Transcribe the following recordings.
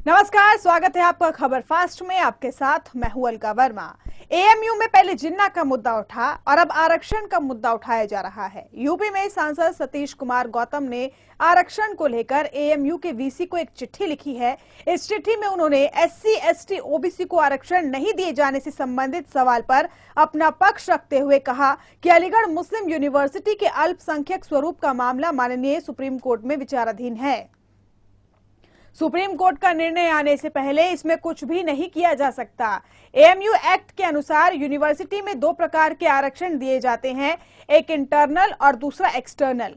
नमस्कार, स्वागत है आपका खबर फास्ट में। आपके साथ मैं हूं अलका वर्मा। एएमयू में पहले जिन्ना का मुद्दा उठा और अब आरक्षण का मुद्दा उठाया जा रहा है। यूपी में सांसद सतीश कुमार गौतम ने आरक्षण को लेकर एएमयू के वीसी को एक चिट्ठी लिखी है। इस चिट्ठी में उन्होंने एससी, एसटी, ओबीसी को आरक्षण नहीं दिए जाने से संबंधित सवाल पर अपना पक्ष रखते हुए कहा कि अलीगढ़ मुस्लिम यूनिवर्सिटी के अल्पसंख्यक स्वरूप का मामला माननीय सुप्रीम कोर्ट में विचाराधीन है। सुप्रीम कोर्ट का निर्णय आने से पहले इसमें कुछ भी नहीं किया जा सकता। एएमयू एक्ट के अनुसार यूनिवर्सिटी में दो प्रकार के आरक्षण दिए जाते हैं, एक इंटरनल और दूसरा एक्सटर्नल।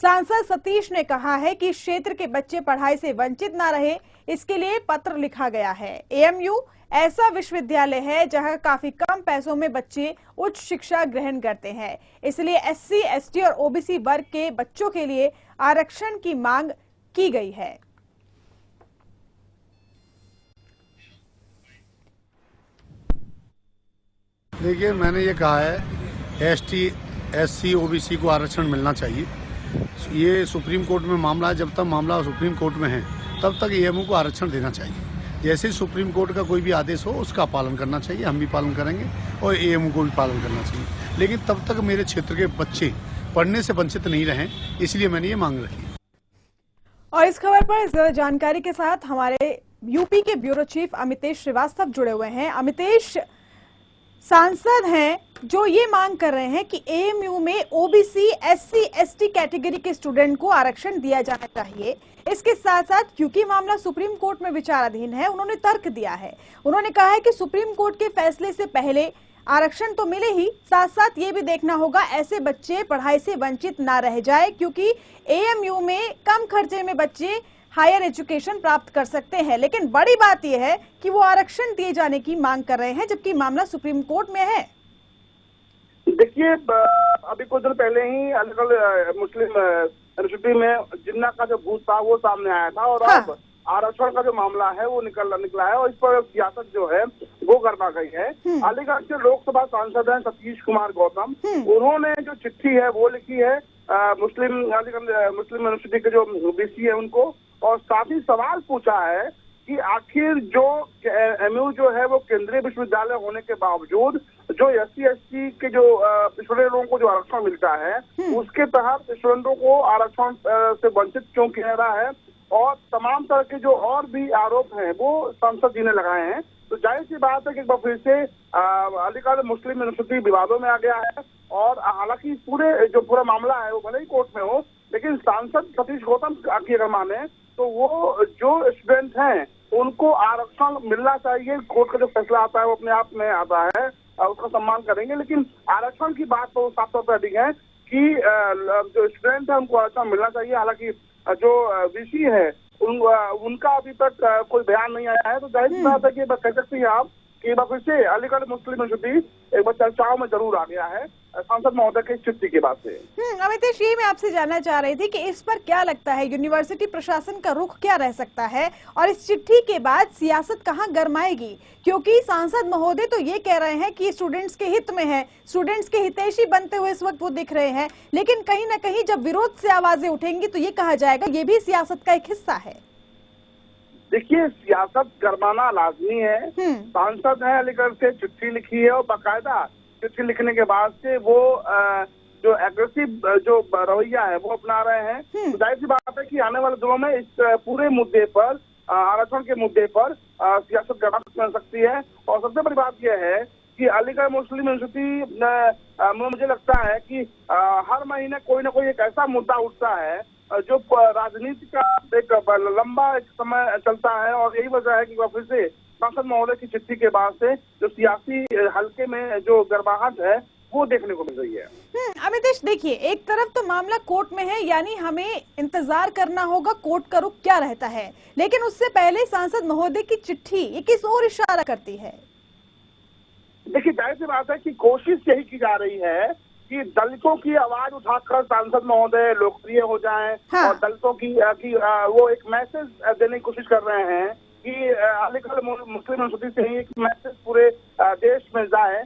सांसद सतीश ने कहा है कि क्षेत्र के बच्चे पढ़ाई से वंचित ना रहे, इसके लिए पत्र लिखा गया है। एएमयू ऐसा विश्वविद्यालय है जहां काफी कम पैसों में बच्चे उच्च शिक्षा ग्रहण करते हैं, इसलिए एससी, एसटी और ओबीसी वर्ग के बच्चों के लिए आरक्षण की मांग की गई है। देखिए, मैंने ये कहा है एसटी, एससी, ओबीसी को आरक्षण मिलना चाहिए। ये सुप्रीम कोर्ट में मामला है। जब तक मामला सुप्रीम कोर्ट में है तब तक एएमयू को आरक्षण देना चाहिए। जैसे सुप्रीम कोर्ट का कोई भी आदेश हो उसका पालन करना चाहिए, हम भी पालन करेंगे और एएमयू को भी पालन करना चाहिए। लेकिन तब तक मेरे क्षेत्र के बच्चे पढ़ने से वंचित नहीं रहें, इसलिए मैंने ये मांग रखी। और इस खबर पर ज्यादा जानकारी के साथ हमारे यूपी के ब्यूरो चीफ अमितेश श्रीवास्तव जुड़े हुए हैं। अमितेश, सांसद हैं जो ये मांग कर रहे हैं कि एएमयू में ओबीसी, एससी, एसटी कैटेगरी के स्टूडेंट को आरक्षण दिया जाना चाहिए। इसके साथ साथ क्योंकि मामला सुप्रीम कोर्ट में विचाराधीन है, उन्होंने तर्क दिया है। उन्होंने कहा है कि सुप्रीम कोर्ट के फैसले से पहले आरक्षण तो मिले ही, साथ साथ ये भी देखना होगा ऐसे बच्चे पढ़ाई से वंचित ना रह जाए, क्योंकि एएमयू में कम खर्चे में बच्चे हायर एजुकेशन प्राप्त कर सकते हैं। लेकिन बड़ी बात यह है कि वो आरक्षण दिए जाने की मांग कर रहे हैं, जबकि मामला सुप्रीम कोर्ट में है। देखिए, अभी कुछ दिन पहले ही अलीगढ़ मुस्लिम यूनिवर्सिटी में जिन्ना का जो भूत था वो सामने आया था और अब आरक्षण का जो मामला है वो निकला है और इस पर सियासत जो है वो गरमा गई है। अलीगढ़ के लोकसभा सांसद हैं सतीश कुमार गौतम, उन्होंने जो चिट्ठी है वो लिखी है अलीगढ़ मुस्लिम यूनिवर्सिटी के जो वीसी है उनको, और साथ ही सवाल पूछा है कि आखिर जो एमयू जो है वो केंद्रीय विश्वविद्यालय होने के बावजूद जो एससी, एसटी के जो स्टूडेंटों को जो आरक्षण मिलता है उसके तहत स्टूडेंटों को आरक्षण से वंचित क्यों किया रहा है, और तमाम तरह के जो और भी आरोप हैं वो सांसद जी ने लगाए हैं। तो जाहिर सी बात है कि एक बार फिर से अलीगढ़ मुस्लिम यूनिवर्सिटी विवादों में आ गया है। और हालांकि पूरा मामला है वो भले ही कोर्ट में हो, लेकिन सांसद सतीश गौतम की अगर माने तो वो जो स्टूडेंट हैं उनको आरक्षण मिलना चाहिए। कोर्ट का जो फैसला आता है वो अपने आप में आता है, उसका सम्मान करेंगे। लेकिन आरक्षण की बात तो साफ तौर पर अधिक है कि जो स्टूडेंट है उनको आरक्षण मिलना चाहिए। हालांकि जो वीसी है उनका अभी तक कोई बयान नहीं आया है। तो जाहिर सी बात है कि कह सकते हैं आप कि फिर से अलीगढ़ मुस्लिम यूनिवर्सिटी एक बार चर्चाओं में जरूर आ गया है सांसद महोदय की चिट्ठी के बाद से। अमितेश, ये मैं आपसे जानना चाह रही थी कि इस पर क्या लगता है, यूनिवर्सिटी प्रशासन का रुख क्या रह सकता है और इस चिट्ठी के बाद सियासत कहां गरमाएगी? क्योंकि सांसद महोदय तो ये कह रहे हैं कि स्टूडेंट्स के हित में है, स्टूडेंट्स के हितैषी बनते हुए इस वक्त वो दिख रहे हैं, लेकिन कहीं ना कहीं जब विरोध से आवाजें उठेंगी तो ये कहा जाएगा ये भी सियासत का एक हिस्सा है। देखिए, सियासत गरमाना लाजमी है। सांसद है अलीगढ़ से, चिट्ठी लिखी है और बाकायदा चिट्ठी लिखने के बाद से वो जो एग्रेसिव जो रवैया है वो अपना रहे हैं। तो जाहिर सी बात है कि आने वाले दिनों में इस पूरे मुद्दे पर, आरक्षण के मुद्दे पर सियासत गरमा बन सकती है। और सबसे बड़ी बात यह है कि अलीगढ़ मुस्लिम यूनिवर्सिटी में मुझे लगता है कि हर महीने कोई ना कोई एक ऐसा मुद्दा उठता है जो राजनीति का एक लंबा समय चलता है। और यही वजह है कि फिर से सांसद महोदय की चिट्ठी के बाद से जो सियासी हल्के में जो गर्माहट है वो देखने को मिल रही है। अमितेश, देखिए, एक तरफ तो मामला कोर्ट में है, यानी हमें इंतजार करना होगा कोर्ट का रुख क्या रहता है, लेकिन उससे पहले सांसद महोदय की चिट्ठी ये किस ओर इशारा करती है? देखिए, जाहिर सी बात है कि कोशिश यही की जा रही है कि दलितों की आवाज उठाकर सांसद महोदय लोकप्रिय हो जाएं। और दलितों की वो एक मैसेज देने की कोशिश कर रहे हैं कि अलीगढ़ मुस्लिम यूनिवर्सिटी से ही एक मैसेज पूरे देश में जाए।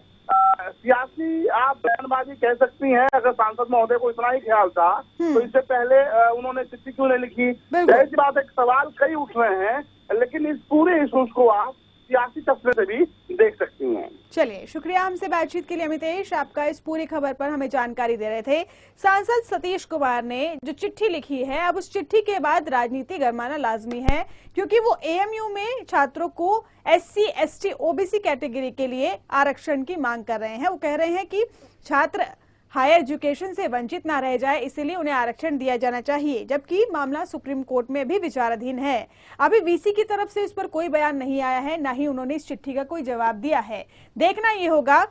सियासी आप बयानबाजी कह सकती हैं। अगर सांसद महोदय को इतना ही ख्याल था तो इससे पहले उन्होंने चिट्ठी क्यों नहीं लिखी? जाहिर सी बात है, सवाल कई उठ रहे हैं लेकिन इस पूरे इशूज को आप सियासी तस्वीर से भी देख सकती हैं। चलिए, शुक्रिया हमसे बातचीत के लिए अमितेश। आपका इस पूरी खबर पर हमें जानकारी दे रहे थे। सांसद सतीश कुमार ने जो चिट्ठी लिखी है, अब उस चिट्ठी के बाद राजनीति गरमाना लाजमी है, क्योंकि वो एएमयू में छात्रों को SC, ST, OBC कैटेगरी के लिए आरक्षण की मांग कर रहे हैं। वो कह रहे हैं कि छात्र हायर एजुकेशन से वंचित ना रह जाए, इसीलिए उन्हें आरक्षण दिया जाना चाहिए, जबकि मामला सुप्रीम कोर्ट में भी विचाराधीन है। अभी VC की तरफ से इस पर कोई बयान नहीं आया है, ना ही उन्होंने इस चिट्ठी का कोई जवाब दिया है। देखना ये होगा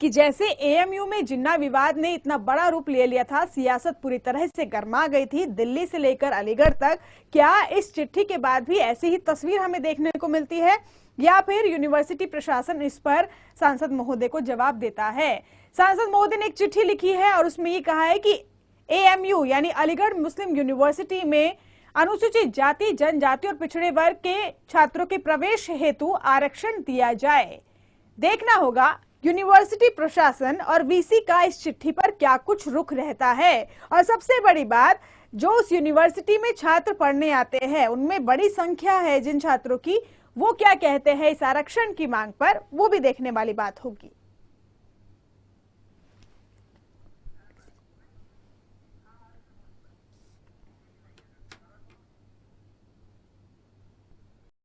कि जैसे AMU में जिन्ना विवाद ने इतना बड़ा रूप ले लिया था, सियासत पूरी तरह से गर्मा गई थी दिल्ली से लेकर अलीगढ़ तक, क्या इस चिट्ठी के बाद भी ऐसी ही तस्वीर हमें देखने को मिलती है, या फिर यूनिवर्सिटी प्रशासन इस पर सांसद महोदय को जवाब देता है। सांसद महोदय ने एक चिट्ठी लिखी है और उसमें ये कहा है कि AMU यानी अलीगढ़ मुस्लिम यूनिवर्सिटी में अनुसूचित जाति, जनजाति और पिछड़े वर्ग के छात्रों के प्रवेश हेतु आरक्षण दिया जाए। देखना होगा यूनिवर्सिटी प्रशासन और VC का इस चिट्ठी पर क्या कुछ रुख रहता है। और सबसे बड़ी बात, जो उस यूनिवर्सिटी में छात्र पढ़ने आते हैं उनमें बड़ी संख्या है जिन छात्रों की, वो क्या कहते हैं इस आरक्षण की मांग पर, वो भी देखने वाली बात होगी।